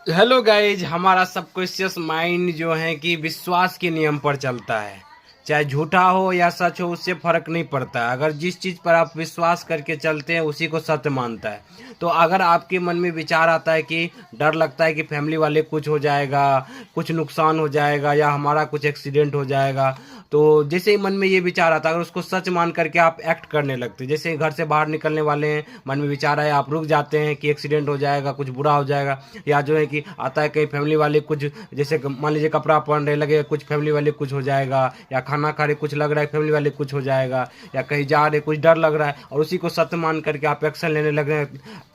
Hello guys, हमारा subconscious mind जो है कि विश्वास के नियम पर चलता है। चाहे झूठा हो या सच हो, उससे फर्क नहीं पड़ता। अगर जिस चीज पर आप विश्वास करके चलते हैं उसी को सत्य मानता है। तो अगर आपके मन में विचार आता है कि डर लगता है कि फैमिली वाले कुछ हो जाएगा, कुछ नुकसान हो जाएगा या हमारा कुछ एक्सीडेंट हो जाएगा, तो जैसे ही मन में ये विचार आता है, अगर उसको सच मान करके आप एक्ट करने लगते हैं। जैसे ही घर से बाहर निकलने वाले हैं, मन में विचार आया, आप रुक जाते हैं कि एक्सीडेंट हो जाएगा, कुछ बुरा हो जाएगा। या जो है कि आता है कहीं फैमिली वाले कुछ, जैसे मान लीजिए कपड़ा पहनने लगे, कुछ फैमिली वाले कुछ हो जाएगा, या खाना खा रहे कुछ लग रहा है फैमिली वाले कुछ हो जाएगा, या कहीं जा रहे कुछ डर लग रहा है, और उसी को सत्य मान करके आप एक्शन लेने लगे,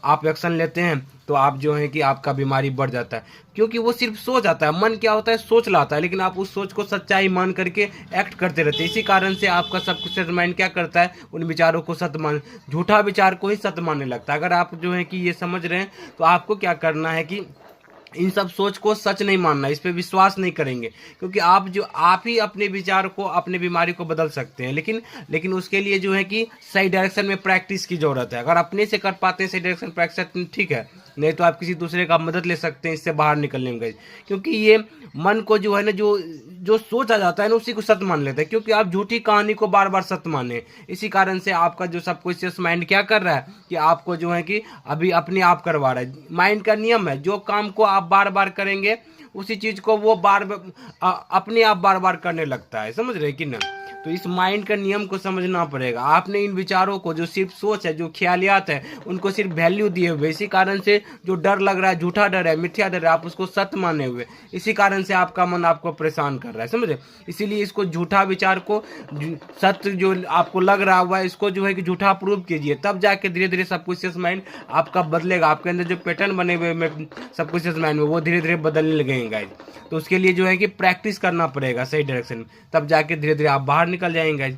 आप एक्शन लेते हैं, तो आप जो है कि आपका बीमारी बढ़ जाता है। क्योंकि वो सिर्फ सोच आता है, मन क्या होता है, सोच लाता है, लेकिन आप उस सोच को सच्चाई मान करके एक्ट करते रहते हैं। इसी कारण से आपका सब कुछ माइंड क्या करता है, उन विचारों को सत्य मान, झूठा विचार को ही सत्य मानने लगता है। अगर आप जो है कि ये समझ रहे हैं, तो आपको क्या करना है कि इन सब सोच को सच नहीं मानना, इस पे विश्वास नहीं करेंगे। क्योंकि आप ही अपने विचार को, अपने बीमारी को बदल सकते हैं, लेकिन उसके लिए जो है कि सही डायरेक्शन में प्रैक्टिस की जरूरत है। अगर अपने से कर पाते हैं सही डायरेक्शन प्रैक्टिस, ठीक है, नहीं तो आप किसी दूसरे का मदद ले सकते हैं इससे बाहर निकलने में। क्योंकि ये मन को जो है ना, जो जो सोच आ जाता है ना, उसी को सत्य मान लेता है। क्योंकि आप झूठी कहानी को बार बार सत्य माने, इसी कारण से आपका जो सबकॉन्शियस माइंड क्या कर रहा है कि आपको जो है कि अभी अपने आप करवा रहा है। माइंड का नियम है, जो काम को आप बार बार करेंगे, उसी चीज को वो अपने आप बार बार करने लगता है। समझ रहे कि ना? तो इस माइंड का नियम को समझना पड़ेगा। आपने इन विचारों को, जो सिर्फ सोच है, जो ख्यालियात है, उनको सिर्फ वैल्यू दिए हुए, इसी कारण से जो डर लग रहा है, झूठा डर है, मिथ्या डर है, आप उसको सत्य माने हुए, इसी कारण से आपका मन आपको परेशान कर रहा है। समझे? इसीलिए इसको, झूठा विचार को सत्य जो आपको लग रहा हुआ है, इसको जो है कि झूठा प्रूव कीजिए, तब जाके धीरे धीरे सबकॉन्शियस माइंड आपका बदलेगा। आपके अंदर जो पैटर्न बने हुए सबकॉन्शियस माइंड में, वो धीरे धीरे बदलने लगेंगे गाइज। तो उसके लिए जो है कि प्रैक्टिस करना पड़ेगा सही डायरेक्शन में, तब जाके धीरे धीरे आप बाहर निकल जाएंगे।